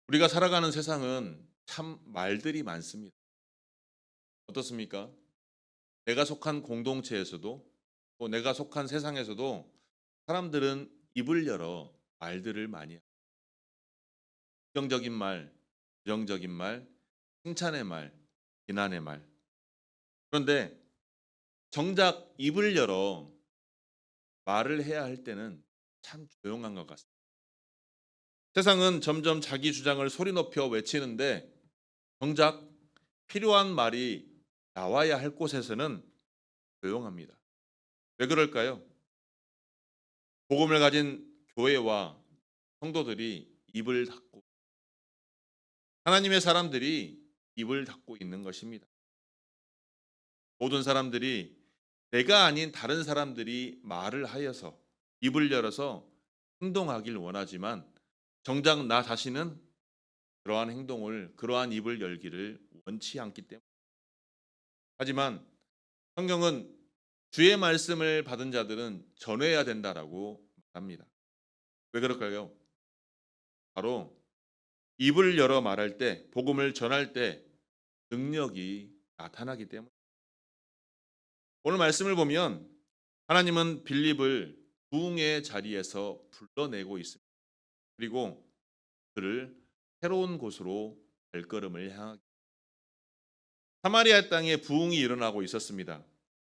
우리가 살아가는 세상은 참 말들이 많습니다. 어떻습니까? 내가 속한 공동체에서도 또 내가 속한 세상에서도 사람들은 입을 열어 말들을 많이 해요. 긍정적인 말, 부정적인 말, 칭찬의 말, 비난의 말. 그런데 정작 입을 열어 말을 해야 할 때는 참 조용한 것 같습니다. 세상은 점점 자기 주장을 소리 높여 외치는데 정작 필요한 말이 나와야 할 곳에서는 조용합니다. 왜 그럴까요? 복음을 가진 교회와 성도들이 입을 닫고 하나님의 사람들이 입을 닫고 있는 것입니다. 모든 사람들이 내가 아닌 다른 사람들이 말을 하여서 입을 열어서 행동하길 원하지만 정작 나 자신은 그러한 입을 열기를 원치 않기 때문에. 하지만 성경은 주의 말씀을 받은 자들은 전해야 된다라고 말합니다. 왜 그럴까요? 바로 입을 열어 말할 때, 복음을 전할 때 능력이 나타나기 때문에. 오늘 말씀을 보면 하나님은 빌립을 부흥의 자리에서 불러내고 있습니다. 그리고 그를 새로운 곳으로 발걸음을 향하게. 사마리아 땅에 부흥이 일어나고 있었습니다.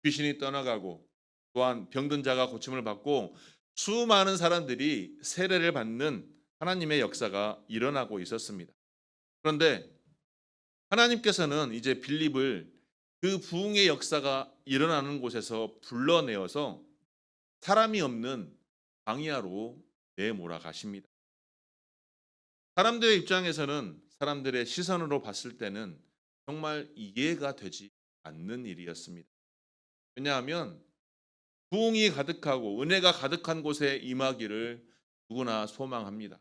귀신이 떠나가고 또한 병든 자가 고침을 받고 수많은 사람들이 세례를 받는 하나님의 역사가 일어나고 있었습니다. 그런데 하나님께서는 이제 빌립을 그 부흥의 역사가 일어나는 곳에서 불러내어서 사람이 없는 광야로 내몰아 가십니다. 사람들의 입장에서는 사람들의 시선으로 봤을 때는 정말 이해가 되지 않는 일이었습니다. 왜냐하면 부흥이 가득하고 은혜가 가득한 곳에 임하기를 누구나 소망합니다.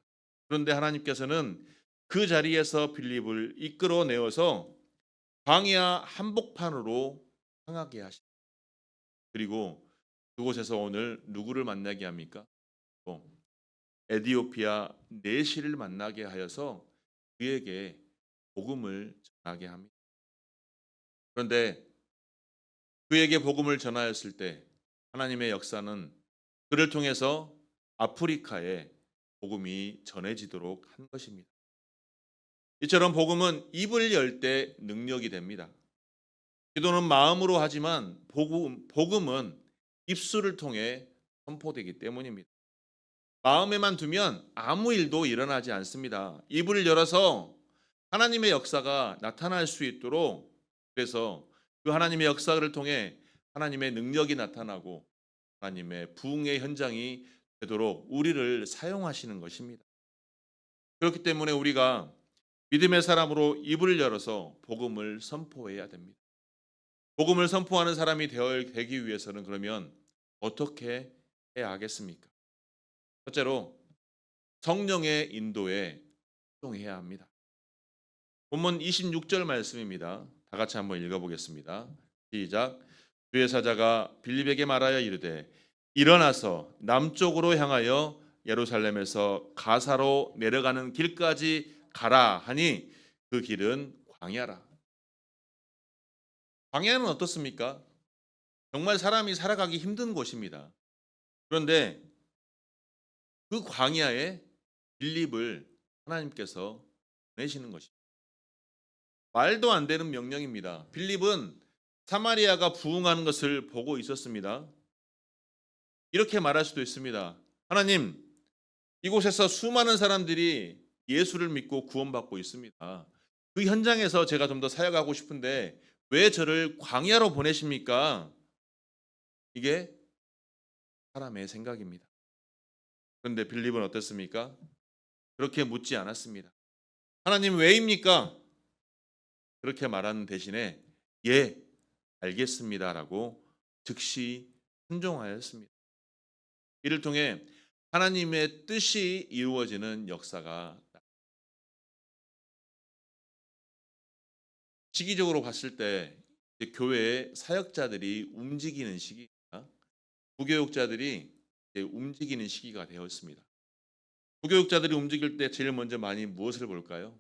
그런데 하나님께서는 그 자리에서 빌립을 이끌어 내어서 광야 한복판으로 향하게 하십니다. 그리고 그곳에서 오늘 누구를 만나게 합니까? 또 에디오피아 내시를 만나게 하여서 그에게 복음을 전하게 합니다. 그런데 그에게 복음을 전하였을 때 하나님의 역사는 그를 통해서 아프리카에 복음이 전해지도록 한 것입니다. 이처럼 복음은 입을 열 때 능력이 됩니다. 기도는 마음으로 하지만 복음은 입술을 통해 선포되기 때문입니다. 마음에만 두면 아무 일도 일어나지 않습니다. 입을 열어서 하나님의 역사가 나타날 수 있도록, 그래서 그 하나님의 역사를 통해 하나님의 능력이 나타나고 하나님의 부흥의 현장이 되도록 우리를 사용하시는 것입니다. 그렇기 때문에 우리가 믿음의 사람으로 입을 열어서 복음을 선포해야 됩니다. 복음을 선포하는 사람이 되기 위해서는 그러면 어떻게 해야 하겠습니까? 첫째로 성령의 인도에 순종해야 합니다. 본문 26절 말씀입니다. 다 같이 한번 읽어보겠습니다. 시작. 주의 사자가 빌립에게 말하여 이르되 일어나서 남쪽으로 향하여 예루살렘에서 가사로 내려가는 길까지 가라 하니 그 길은 광야라. 광야는 어떻습니까? 정말 사람이 살아가기 힘든 곳입니다. 그런데 그 광야에 빌립을 하나님께서 보내시는 것입니다. 말도 안 되는 명령입니다. 빌립은 사마리아가 부흥하는 것을 보고 있었습니다. 이렇게 말할 수도 있습니다. 하나님, 이곳에서 수많은 사람들이 예수를 믿고 구원받고 있습니다. 그 현장에서 제가 좀 더 사역하고 싶은데 왜 저를 광야로 보내십니까? 이게 사람의 생각입니다. 그런데 빌립은 어떻습니까? 그렇게 묻지 않았습니다. 하나님 왜입니까? 그렇게 말하는 대신에 예, 알겠습니다라고 즉시 순종하였습니다. 이를 통해 하나님의 뜻이 이루어지는 역사가 시기적으로 봤을 때 이제 교회의 사역자들이 움직이는 시기입니다. 부교육자들이 이제 움직이는 시기가 되었습니다. 부교육자들이 움직일 때 제일 먼저 많이 무엇을 볼까요?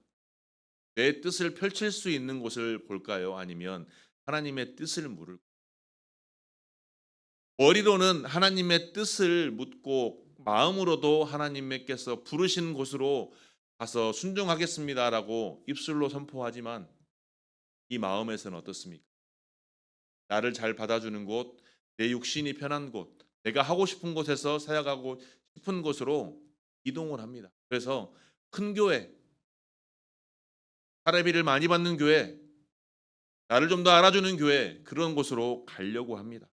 내 뜻을 펼칠 수 있는 곳을 볼까요? 아니면 하나님의 뜻을 물을 머리로는 하나님의 뜻을 묻고 마음으로도 하나님께서 부르신 곳으로 가서 순종하겠습니다라고 입술로 선포하지만 이 마음에서는 어떻습니까? 나를 잘 받아주는 곳, 내 육신이 편한 곳, 내가 하고 싶은 곳에서 사역하고 싶은 곳으로 이동을 합니다. 그래서 큰 교회, 사례비를 많이 받는 교회, 나를 좀 더 알아주는 교회, 그런 곳으로 가려고 합니다.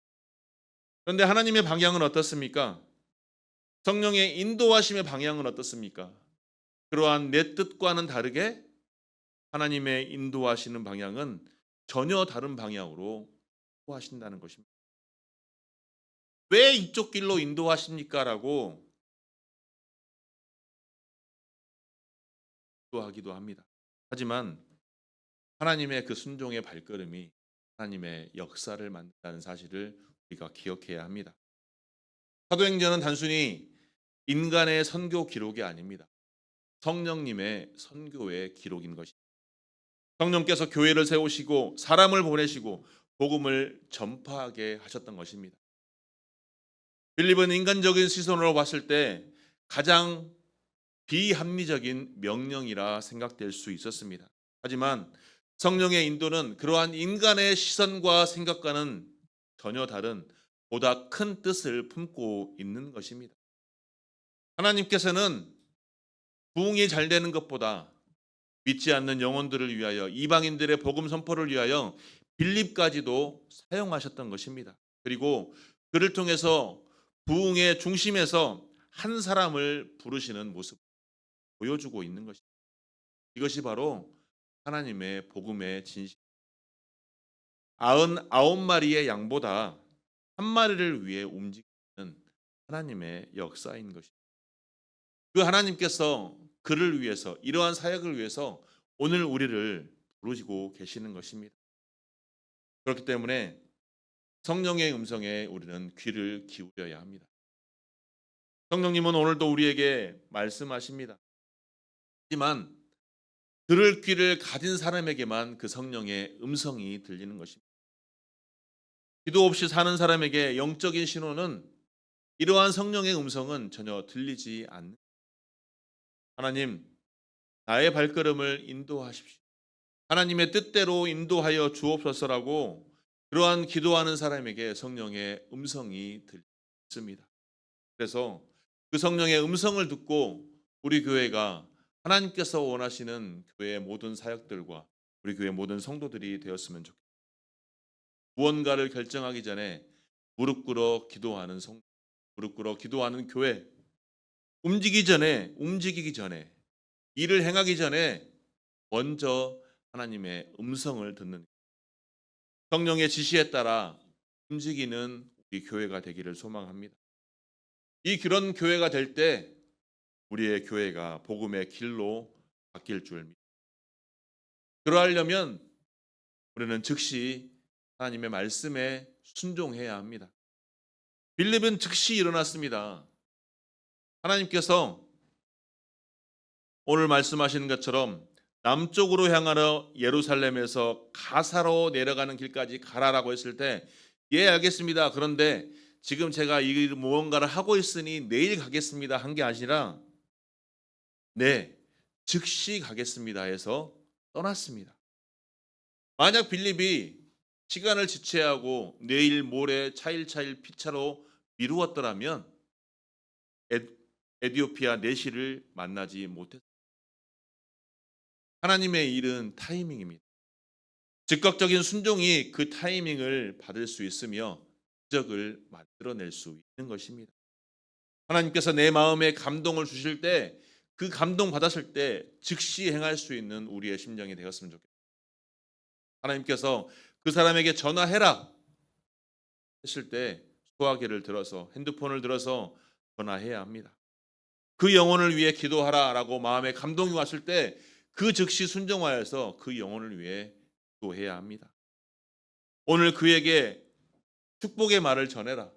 그런데 하나님의 방향은 어떻습니까? 성령의 인도하심의 방향은 어떻습니까? 그러한 내 뜻과는 다르게 하나님의 인도하시는 방향은 전혀 다른 방향으로 인도하신다는 것입니다. 왜 이쪽 길로 인도하십니까? 라고 기도하기도 합니다. 하지만 하나님의 그 순종의 발걸음이 하나님의 역사를 만든다는 사실을 우리가 기억해야 합니다. 사도행전은 단순히 인간의 선교 기록이 아닙니다. 성령님의 선교의 기록인 것입니다. 성령께서 교회를 세우시고 사람을 보내시고 복음을 전파하게 하셨던 것입니다. 빌립은 인간적인 시선으로 봤을 때 가장 비합리적인 명령이라 생각될 수 있었습니다. 하지만 성령의 인도는 그러한 인간의 시선과 생각과는 전혀 다른 보다 큰 뜻을 품고 있는 것입니다. 하나님께서는 부흥이 잘 되는 것보다 믿지 않는 영혼들을 위하여 이방인들의 복음 선포를 위하여 빌립까지도 사용하셨던 것입니다. 그리고 그를 통해서 부흥의 중심에서 한 사람을 부르시는 모습을 보여주고 있는 것입니다. 이것이 바로 하나님의 복음의 진실. 99마리의 양보다 한 마리를 위해 움직이는 하나님의 역사인 것입니다. 그 하나님께서 그를 위해서 이러한 사역을 위해서 오늘 우리를 부르시고 계시는 것입니다. 그렇기 때문에 성령의 음성에 우리는 귀를 기울여야 합니다. 성령님은 오늘도 우리에게 말씀하십니다. 하지만 들을 귀를 가진 사람에게만 그 성령의 음성이 들리는 것입니다. 기도 없이 사는 사람에게 영적인 신호는 이러한 성령의 음성은 전혀 들리지 않는 하나님, 나의 발걸음을 인도하십시오. 하나님의 뜻대로 인도하여 주옵소서라고 그러한 기도하는 사람에게 성령의 음성이 들립니다. 그래서 그 성령의 음성을 듣고 우리 교회가 하나님께서 원하시는 교회의 모든 사역들과 우리 교회 모든 성도들이 되었으면 좋겠습니다. 무언가를 결정하기 전에 무릎 꿇어 기도하는 성도, 무릎 꿇어 기도하는 교회, 움직이기 전에 일을 행하기 전에 먼저 하나님의 음성을 듣는 성령의 지시에 따라 움직이는 우리 교회가 되기를 소망합니다. 이 그런 교회가 될 때 우리의 교회가 복음의 길로 바뀔 줄 믿습니다. 그러하려면 우리는 즉시 하나님의 말씀에 순종해야 합니다. 빌립은 즉시 일어났습니다. 하나님께서 오늘 말씀하시는 것처럼 남쪽으로 향하여 예루살렘에서 가사로 내려가는 길까지 가라라고 했을 때 예, 알겠습니다. 그런데 지금 제가 이 무언가를 하고 있으니 내일 가겠습니다 한 게 아니라 네, 즉시 가겠습니다 해서 떠났습니다. 만약 빌립이 시간을 지체하고 내일 모레 차일차일 피차로 미루었더라면 에디오피아 내시를 만나지 못했습니다. 하나님의 일은 타이밍입니다. 즉각적인 순종이 그 타이밍을 받을 수 있으며 기적을 만들어낼 수 있는 것입니다. 하나님께서 내 마음에 감동을 주실 때 그 감동 받았을 때 즉시 행할 수 있는 우리의 심정이 되었으면 좋겠습니다. 하나님께서 그 사람에게 전화해라 했을 때 소화기를 들어서 핸드폰을 들어서 전화해야 합니다. 그 영혼을 위해 기도하라라고 마음에 감동이 왔을 때 그 즉시 순종하여서 그 영혼을 위해 기도해야 합니다. 오늘 그에게 축복의 말을 전해라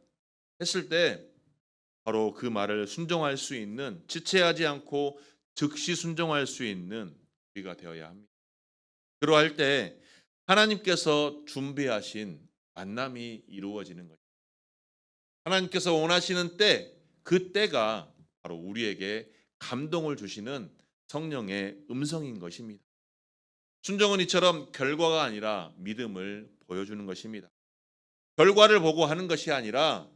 했을 때 바로 그 말을 순종할 수 있는, 지체하지 않고 즉시 순종할 수 있는 우리가 되어야 합니다. 그러할 때 하나님께서 준비하신 만남이 이루어지는 것입니다. 하나님께서 원하시는 때, 그 때가 바로 우리에게 감동을 주시는 성령의 음성인 것입니다. 순종은 이처럼 결과가 아니라 믿음을 보여주는 것입니다. 결과를 보고 하는 것이 아니라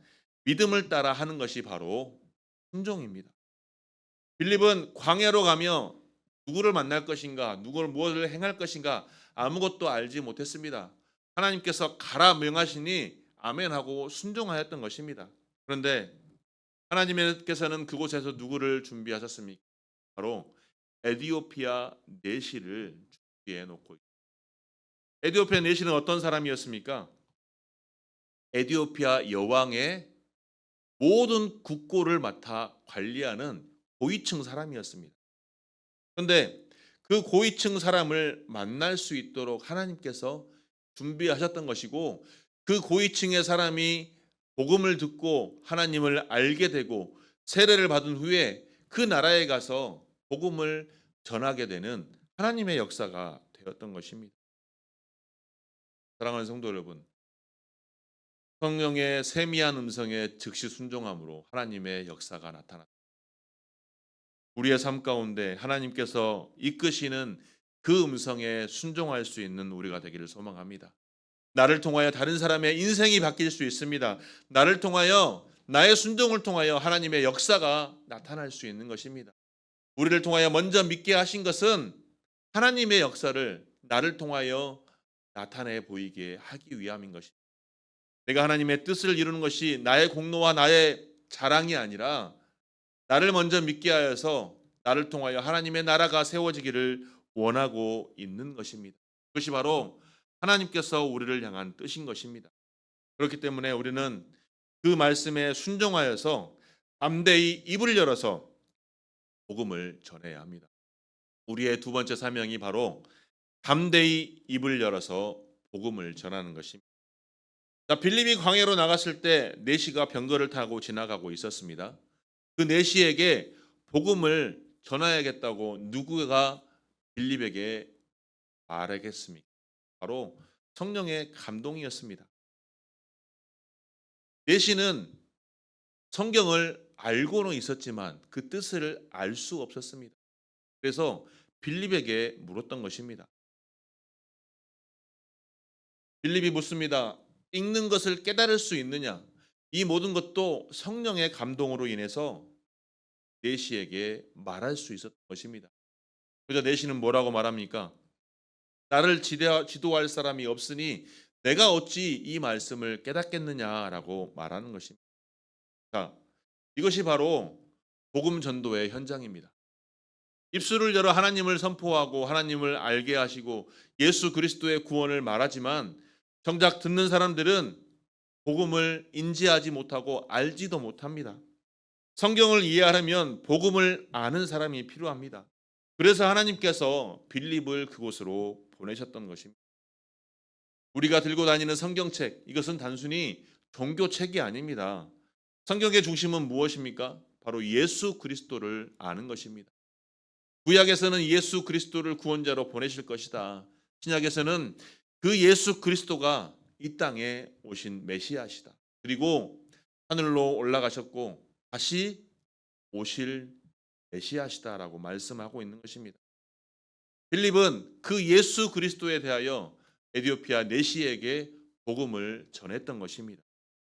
믿음을 따라 하는 것이 바로 순종입니다. 빌립은 광야로 가며 누구를 만날 것인가, 누구를 무엇을 행할 것인가 아무것도 알지 못했습니다. 하나님께서 가라 명하시니 아멘하고 순종하였던 것입니다. 그런데 하나님께서는 그곳에서 누구를 준비하셨습니까? 바로 에디오피아 내시를 준비해 놓고 있습니다. 에디오피아 내시는 어떤 사람이었습니까? 에디오피아 여왕의 모든 국고를 맡아 관리하는 고위층 사람이었습니다. 그런데 그 고위층 사람을 만날 수 있도록 하나님께서 준비하셨던 것이고, 그 고위층의 사람이 복음을 듣고 하나님을 알게 되고 세례를 받은 후에 그 나라에 가서 복음을 전하게 되는 하나님의 역사가 되었던 것입니다. 사랑하는 성도 여러분, 성령의 세미한 음성에 즉시 순종함으로 하나님의 역사가 나타났습니다. 우리의 삶 가운데 하나님께서 이끄시는 그 음성에 순종할 수 있는 우리가 되기를 소망합니다. 나를 통하여 다른 사람의 인생이 바뀔 수 있습니다. 나를 통하여, 나의 순종을 통하여 하나님의 역사가 나타날 수 있는 것입니다. 우리를 통하여 먼저 믿게 하신 것은 하나님의 역사를 나를 통하여 나타내 보이게 하기 위함인 것입니다. 내가 하나님의 뜻을 이루는 것이 나의 공로와 나의 자랑이 아니라 나를 먼저 믿게 하여서 나를 통하여 하나님의 나라가 세워지기를 원하고 있는 것입니다. 그것이 바로 하나님께서 우리를 향한 뜻인 것입니다. 그렇기 때문에 우리는 그 말씀에 순종하여서 담대히 입을 열어서 복음을 전해야 합니다. 우리의 두 번째 사명이 바로 담대히 입을 열어서 복음을 전하는 것입니다. 빌립이 광야로 나갔을 때 내시가 병거를 타고 지나가고 있었습니다. 그 내시에게 복음을 전해야겠다고 누구가 빌립에게 말하겠습니까? 바로 성령의 감동이었습니다. 내시는 성경을 알고는 있었지만 그 뜻을 알 수 없었습니다. 그래서 빌립에게 물었던 것입니다. 빌립이 묻습니다. 읽는 것을 깨달을 수 있느냐? 이 모든 것도 성령의 감동으로 인해서 내시에게 말할 수 있었던 것입니다. 그래서 내시는 뭐라고 말합니까? 나를 지도할 사람이 없으니 내가 어찌 이 말씀을 깨닫겠느냐라고 말하는 것입니다. 자, 이것이 바로 복음 전도의 현장입니다. 입술을 열어 하나님을 선포하고 하나님을 알게 하시고 예수 그리스도의 구원을 말하지만 정작 듣는 사람들은 복음을 인지하지 못하고 알지도 못합니다. 성경을 이해하려면 복음을 아는 사람이 필요합니다. 그래서 하나님께서 빌립을 그곳으로 보내셨던 것입니다. 우리가 들고 다니는 성경책, 이것은 단순히 종교책이 아닙니다. 성경의 중심은 무엇입니까? 바로 예수 그리스도를 아는 것입니다. 구약에서는 예수 그리스도를 구원자로 보내실 것이다. 신약에서는 그 예수 그리스도가 이 땅에 오신 메시아시다. 그리고 하늘로 올라가셨고 다시 오실 메시아시다라고 말씀하고 있는 것입니다. 빌립은 그 예수 그리스도에 대하여 에디오피아 내시에게 복음을 전했던 것입니다.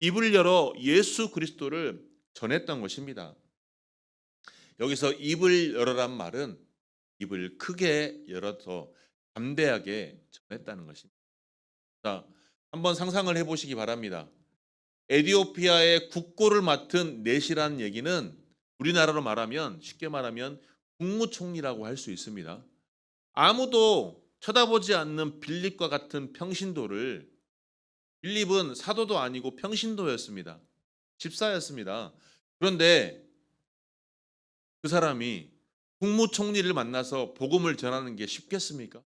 입을 열어 예수 그리스도를 전했던 것입니다. 여기서 입을 열어란 말은 입을 크게 열어서 담대하게 전했다는 것입니다. 자, 한번 상상을 해보시기 바랍니다. 에디오피아의 국고를 맡은 내시라는 얘기는 우리나라로 말하면, 쉽게 말하면 국무총리라고 할 수 있습니다. 아무도 쳐다보지 않는 빌립과 같은 평신도를, 빌립은 사도도 아니고 평신도였습니다. 집사였습니다. 그런데 그 사람이 국무총리를 만나서 복음을 전하는 게 쉽겠습니까?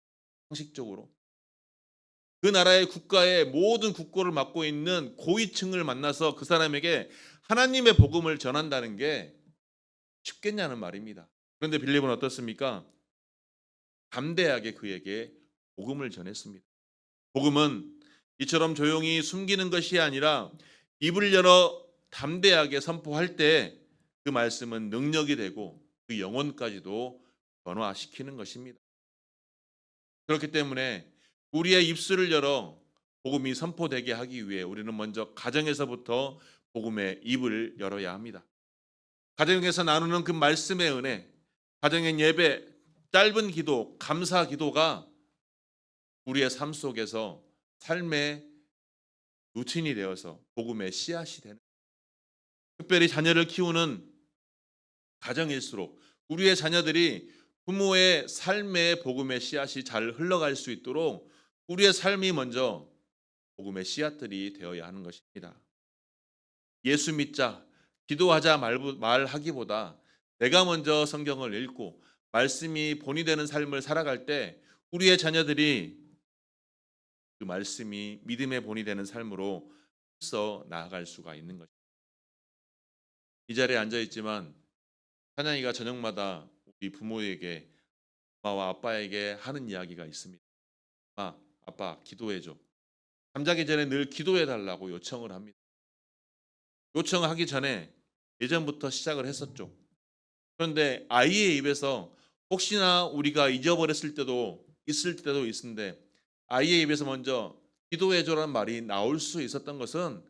상식적으로. 그 나라의 국가의 모든 국고를 맡고 있는 고위층을 만나서 그 사람에게 하나님의 복음을 전한다는 게 쉽겠냐는 말입니다. 그런데 빌립은 어떻습니까? 담대하게 그에게 복음을 전했습니다. 복음은 이처럼 조용히 숨기는 것이 아니라 입을 열어 담대하게 선포할 때 그 말씀은 능력이 되고 그 영혼까지도 변화시키는 것입니다. 그렇기 때문에 우리의 입술을 열어 복음이 선포되게 하기 위해 우리는 먼저 가정에서부터 복음의 입을 열어야 합니다. 가정에서 나누는 그 말씀의 은혜, 가정의 예배, 짧은 기도, 감사 기도가 우리의 삶 속에서 삶의 루틴이 되어서 복음의 씨앗이 되는, 특별히 자녀를 키우는 가정일수록 우리의 자녀들이 부모의 삶의 복음의 씨앗이 잘 흘러갈 수 있도록 우리의 삶이 먼저 복음의 씨앗들이 되어야 하는 것입니다. 예수 믿자, 기도하자 말하기보다 내가 먼저 성경을 읽고 말씀이 본이 되는 삶을 살아갈 때 우리의 자녀들이 그 말씀이 믿음의 본이 되는 삶으로 써 나아갈 수가 있는 것입니다. 이 자리에 앉아 있지만 찬양이가 저녁마다 우리 부모에게, 엄마와 아빠에게 하는 이야기가 있습니다. 엄마, 아빠 기도해줘. 잠자기 전에 늘 기도해 달라고 요청을 합니다. 요청하기 전에 예전부터 시작을 했었죠. 그런데 아이의 입에서 혹시나 우리가 잊어버렸을 때도 있을 때도 있는데 아이의 입에서 먼저 기도해줘라는 말이 나올 수 있었던 것은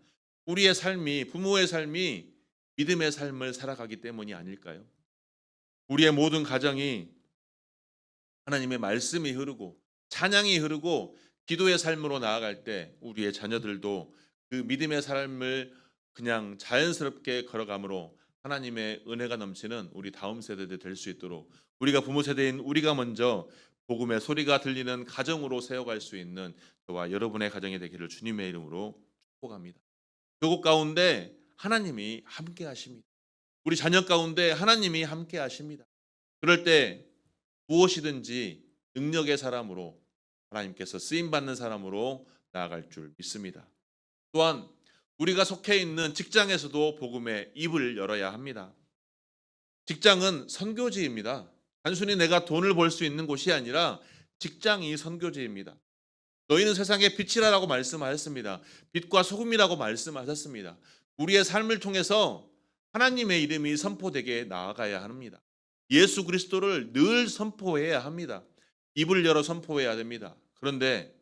우리의 삶이, 부모의 삶이 믿음의 삶을 살아가기 때문이 아닐까요? 우리의 모든 가정이 하나님의 말씀이 흐르고 찬양이 흐르고 기도의 삶으로 나아갈 때 우리의 자녀들도 그 믿음의 삶을 그냥 자연스럽게 걸어가므로 하나님의 은혜가 넘치는 우리 다음 세대들 될 수 있도록 우리가 부모 세대인 우리가 먼저 복음의 소리가 들리는 가정으로 세워갈 수 있는 저와 여러분의 가정이 되기를 주님의 이름으로 축복합니다. 그곳 가운데 하나님이 함께 하십니다. 우리 자녀 가운데 하나님이 함께 하십니다. 그럴 때 무엇이든지 능력의 사람으로 하나님께서 쓰임받는 사람으로 나아갈 줄 믿습니다. 또한 우리가 속해 있는 직장에서도 복음의 입을 열어야 합니다. 직장은 선교지입니다. 단순히 내가 돈을 벌 수 있는 곳이 아니라 직장이 선교지입니다. 너희는 세상의 빛이라고 말씀하셨습니다. 빛과 소금이라고 말씀하셨습니다. 우리의 삶을 통해서 하나님의 이름이 선포되게 나아가야 합니다. 예수 그리스도를 늘 선포해야 합니다. 입을 열어 선포해야 됩니다. 그런데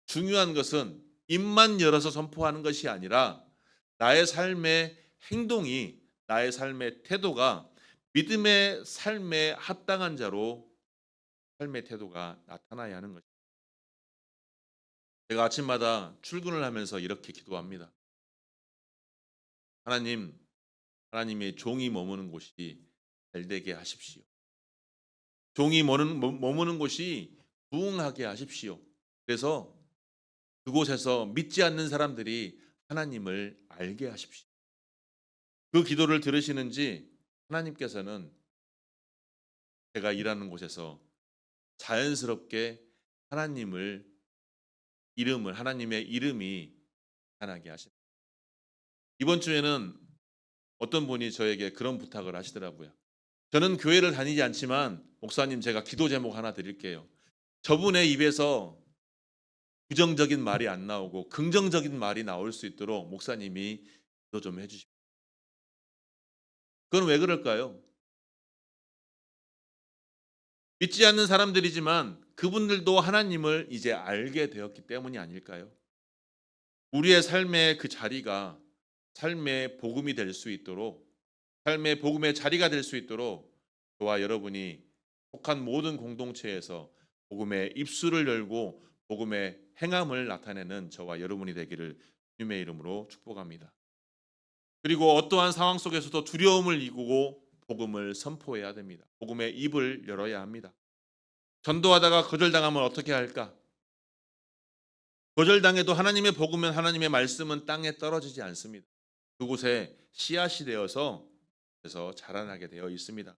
중요한 것은 입만 열어서 선포하는 것이 아니라 나의 삶의 행동이, 나의 삶의 태도가 믿음의 삶에 합당한 자로 삶의 태도가 나타나야 하는 것입니다. 제가 아침마다 출근을 하면서 이렇게 기도합니다. 하나님, 하나님의 종이 머무는 곳이 잘되게 하십시오. 종이 머무는 곳이 부흥하게 하십시오. 그래서 그곳에서 믿지 않는 사람들이 하나님을 알게 하십시오. 그 기도를 들으시는지 하나님께서는 제가 일하는 곳에서 자연스럽게 하나님의 이름이 나타나게 하십니다. 이번 주에는 어떤 분이 저에게 그런 부탁을 하시더라고요. 저는 교회를 다니지 않지만 목사님 제가 기도 제목 하나 드릴게요. 저분의 입에서 부정적인 말이 안 나오고 긍정적인 말이 나올 수 있도록 목사님이 기도 좀 해주십시오. 그건 왜 그럴까요? 믿지 않는 사람들이지만 그분들도 하나님을 이제 알게 되었기 때문이 아닐까요? 우리의 삶의 그 자리가 삶의 복음이 될 수 있도록, 삶의 복음의 자리가 될 수 있도록 저와 여러분이 속한 모든 공동체에서 복음의 입술을 열고 복음의 행함을 나타내는 저와 여러분이 되기를 주님의 이름으로 축복합니다. 그리고 어떠한 상황 속에서도 두려움을 이기고 복음을 선포해야 됩니다. 복음의 입을 열어야 합니다. 전도하다가 거절당하면 어떻게 할까? 거절당해도 하나님의 복음은, 하나님의 말씀은 땅에 떨어지지 않습니다. 그곳에 씨앗이 되어서 그래서 자라나게 되어 있습니다.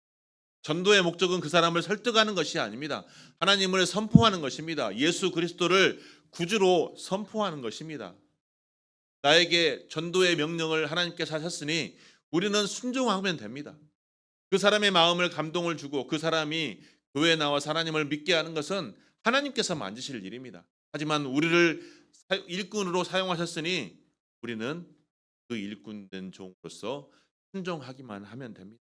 전도의 목적은 그 사람을 설득하는 것이 아닙니다. 하나님을 선포하는 것입니다. 예수 그리스도를 구주로 선포하는 것입니다. 나에게 전도의 명령을 하나님께서 하셨으니 우리는 순종하면 됩니다. 그 사람의 마음을 감동을 주고 그 사람이 교회에 나와서 하나님을 믿게 하는 것은 하나님께서 만지실 일입니다. 하지만 우리를 일꾼으로 사용하셨으니 우리는 그 일꾼된 종으로서 순종하기만 하면 됩니다.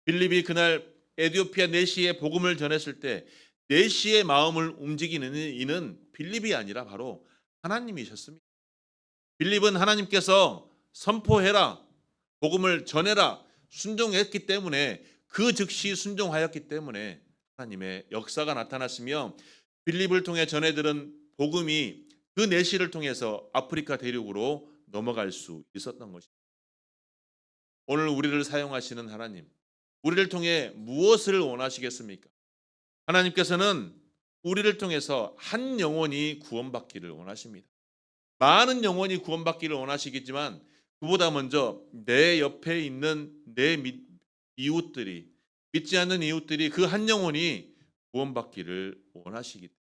빌립이 그날 에디오피아 내시에 복음을 전했을 때 내시의 마음을 움직이는 이는 빌립이 아니라 바로 하나님이셨습니다. 빌립은 하나님께서 선포해라, 복음을 전해라, 순종했기 때문에 그 즉시 순종하였기 때문에 하나님의 역사가 나타났으며 빌립을 통해 전해들은 복음이 그 내시를 통해서 아프리카 대륙으로 넘어갈 수 있었던 것입니다. 오늘 우리를 사용하시는 하나님, 우리를 통해 무엇을 원하시겠습니까? 하나님께서는 우리를 통해서 한 영혼이 구원받기를 원하십니다. 많은 영혼이 구원받기를 원하시겠지만 그보다 먼저 내 옆에 있는 내 이웃들이, 믿지 않는 이웃들이 그 한 영혼이 구원받기를 원하시기 때문에,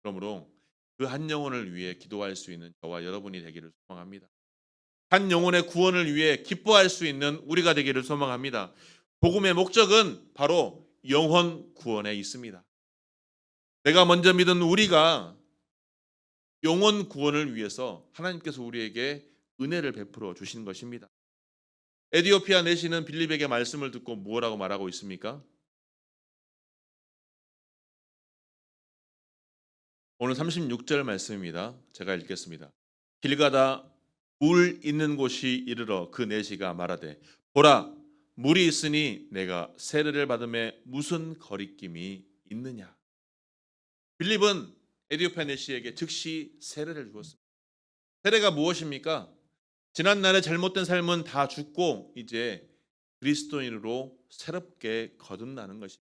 그러므로 그 한 영혼을 위해 기도할 수 있는 저와 여러분이 되기를 소망합니다. 한 영혼의 구원을 위해 기뻐할 수 있는 우리가 되기를 소망합니다. 복음의 목적은 바로 영혼 구원에 있습니다. 내가 먼저 믿은 우리가 영혼 구원을 위해서 하나님께서 우리에게 은혜를 베풀어 주신 것입니다. 에디오피아 내시는 빌립에게 말씀을 듣고 뭐라고 말하고 있습니까? 오늘 36절 말씀입니다. 제가 읽겠습니다. 길 가다 물 있는 곳이 이르러 그 내시가 말하되 보라 물이 있으니 내가 세례를 받음에 무슨 거리낌이 있느냐. 빌립은 에디오피아 내시에게 즉시 세례를 주었습니다. 세례가 무엇입니까? 지난날의 잘못된 삶은 다 죽고 이제 그리스도인으로 새롭게 거듭나는 것입니다.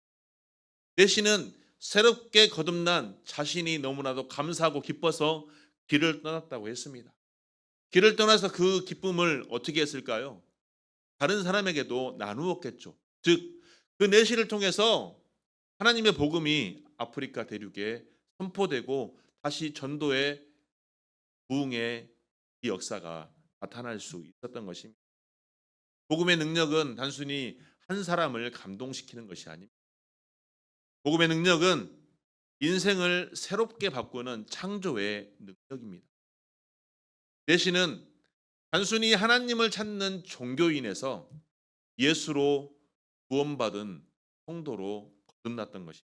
내시는 새롭게 거듭난 자신이 너무나도 감사하고 기뻐서 길을 떠났다고 했습니다. 길을 떠나서 그 기쁨을 어떻게 했을까요? 다른 사람에게도 나누었겠죠. 즉, 그 내시를 통해서 하나님의 복음이 아프리카 대륙에 선포되고 다시 전도의 부흥의 이 역사가 나타날 수 있었던 것입니다. 복음의 능력은 단순히 한 사람을 감동시키는 것이 아닙니다. 복음의 능력은 인생을 새롭게 바꾸는 창조의 능력입니다. 내시는 단순히 하나님을 찾는 종교인에서 예수로 구원받은 성도로 거듭났던 것입니다.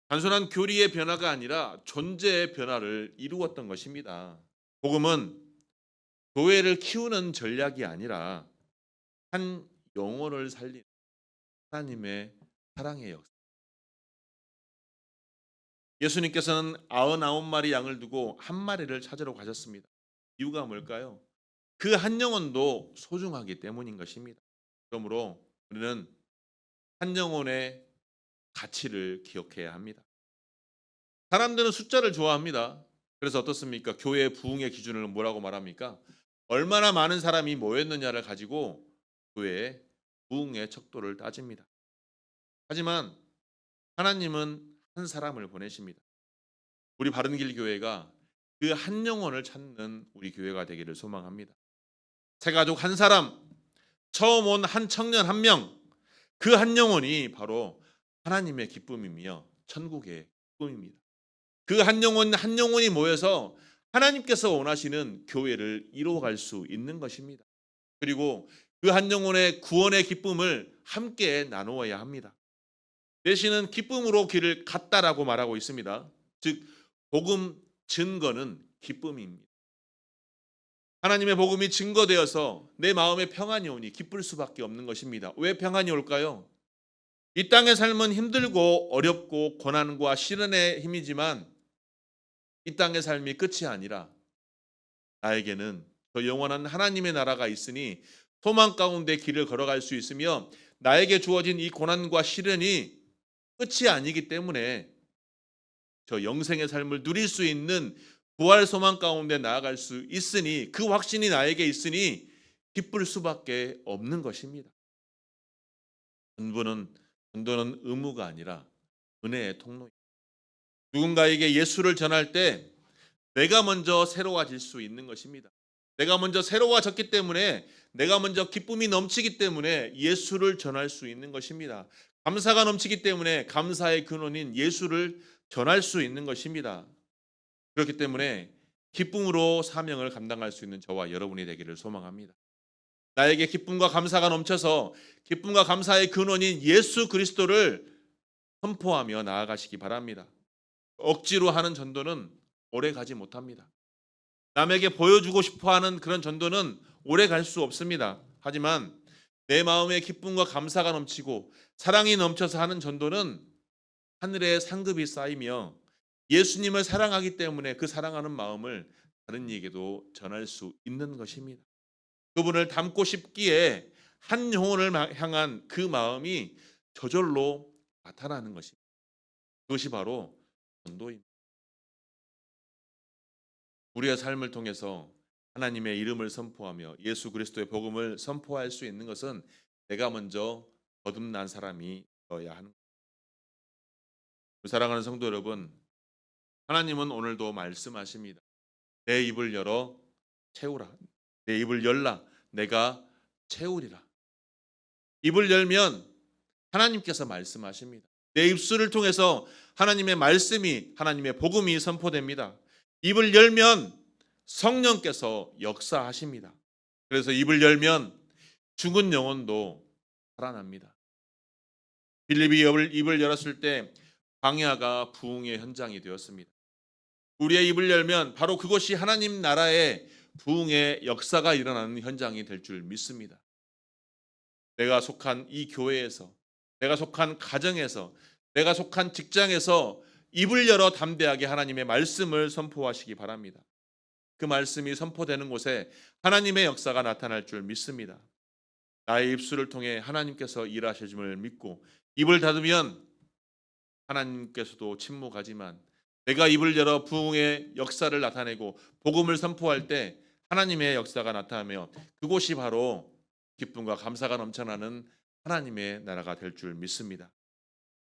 단순한 교리의 변화가 아니라 존재의 변화를 이루었던 것입니다. 복음은 교회를 키우는 전략이 아니라 한 영혼을 살리는 하나님의 사랑의 역사. 예수님께서는 99마리 양을 두고 한 마리를 찾으러 가셨습니다. 이유가 뭘까요? 그 한 영혼도 소중하기 때문인 것입니다. 그러므로 우리는 한 영혼의 가치를 기억해야 합니다. 사람들은 숫자를 좋아합니다. 그래서 어떻습니까? 교회 부흥의 기준을 뭐라고 말합니까? 얼마나 많은 사람이 모였느냐를 가지고 교회의 부흥의 척도를 따집니다. 하지만 하나님은 한 사람을 보내십니다. 우리 바른길 교회가 그 한 영혼을 찾는 우리 교회가 되기를 소망합니다. 새 가족 한 사람, 처음 온 한 청년 한 명, 그 한 영혼이 바로 하나님의 기쁨이며 천국의 기쁨입니다. 그 한 영혼 한 영혼이 모여서 하나님께서 원하시는 교회를 이루어갈 수 있는 것입니다. 그리고 그 한 영혼의 구원의 기쁨을 함께 나누어야 합니다. 내시는 기쁨으로 길을 갔다라고 말하고 있습니다. 즉 복음 증거는 기쁨입니다. 하나님의 복음이 증거되어서 내 마음에 평안이 오니 기쁠 수밖에 없는 것입니다. 왜 평안이 올까요? 이 땅의 삶은 힘들고 어렵고 고난과 시련의 힘이지만 이 땅의 삶이 끝이 아니라 나에게는 더 영원한 하나님의 나라가 있으니 소망 가운데 길을 걸어갈 수 있으며 나에게 주어진 이 고난과 시련이 끝이 아니기 때문에 저 영생의 삶을 누릴 수 있는 부활 소망 가운데 나아갈 수 있으니 그 확신이 나에게 있으니 기쁠 수밖에 없는 것입니다. 전도는 의무가 아니라 은혜의 통로입니다. 누군가에게 예수를 전할 때 내가 먼저 새로워질 수 있는 것입니다. 내가 먼저 새로워졌기 때문에, 내가 먼저 기쁨이 넘치기 때문에 예수를 전할 수 있는 것입니다. 감사가 넘치기 때문에 감사의 근원인 예수를 전할 수 있는 것입니다. 그렇기 때문에 기쁨으로 사명을 감당할 수 있는 저와 여러분이 되기를 소망합니다. 나에게 기쁨과 감사가 넘쳐서 기쁨과 감사의 근원인 예수 그리스도를 선포하며 나아가시기 바랍니다. 억지로 하는 전도는 오래 가지 못합니다. 남에게 보여주고 싶어 하는 그런 전도는 오래 갈 수 없습니다. 하지만 내 마음에 기쁨과 감사가 넘치고 사랑이 넘쳐서 하는 전도는 하늘의 상급이 쌓이며 예수님을 사랑하기 때문에 그 사랑하는 마음을 다른 이에게도 전할 수 있는 것입니다. 그분을 닮고 싶기에 한 영혼을 향한 그 마음이 저절로 나타나는 것입니다. 그것이 바로 전도입니다. 우리의 삶을 통해서 하나님의 이름을 선포하며 예수 그리스도의 복음을 선포할 수 있는 것은 내가 먼저 거듭난 사람이 되어야 하는 것입니다. 사랑하는 성도 여러분, 하나님은 오늘도 말씀하십니다. 내 입을 열어 채우라. 내 입을 열라. 내가 채우리라. 입을 열면 하나님께서 말씀하십니다. 내 입술을 통해서 하나님의 말씀이, 하나님의 복음이 선포됩니다. 입을 열면 성령께서 역사하십니다. 그래서 입을 열면 죽은 영혼도 살아납니다. 빌립이 입을 열었을 때 광야가 부흥의 현장이 되었습니다. 우리의 입을 열면 바로 그것이 하나님 나라의 부흥의 역사가 일어나는 현장이 될 줄 믿습니다. 내가 속한 이 교회에서, 내가 속한 가정에서, 내가 속한 직장에서 입을 열어 담대하게 하나님의 말씀을 선포하시기 바랍니다. 그 말씀이 선포되는 곳에 하나님의 역사가 나타날 줄 믿습니다. 나의 입술을 통해 하나님께서 일하실 줄 믿고 입을 닫으면 하나님께서도 침묵하지만 내가 입을 열어 부흥의 역사를 나타내고 복음을 선포할 때 하나님의 역사가 나타나며 그곳이 바로 기쁨과 감사가 넘쳐나는 하나님의 나라가 될 줄 믿습니다.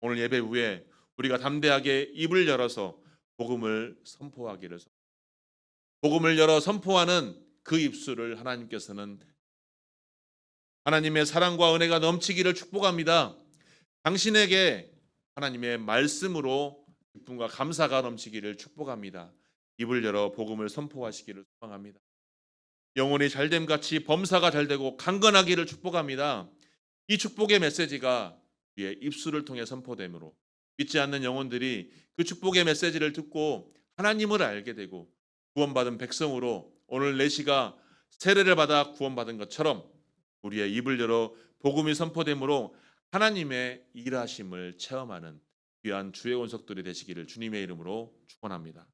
오늘 예배 후에 우리가 담대하게 입을 열어서 복음을 선포하기를, 복음을 열어 선포하는 그 입술을 하나님께서는 하나님의 사랑과 은혜가 넘치기를 축복합니다. 당신에게 하나님의 말씀으로 기쁨과 감사가 넘치기를 축복합니다. 입을 열어 복음을 선포하시기를 소망합니다. 영혼이 잘됨 같이 범사가 잘되고 강건하기를 축복합니다. 이 축복의 메시지가 우리의 입술을 통해 선포되므로 믿지 않는 영혼들이 그 축복의 메시지를 듣고 하나님을 알게 되고 구원받은 백성으로 오늘 내시가 세례를 받아 구원받은 것처럼 우리의 입을 열어 복음이 선포되므로 하나님의 일하심을 체험하는 귀한 주의 원석들이 되시기를 주님의 이름으로 축원합니다.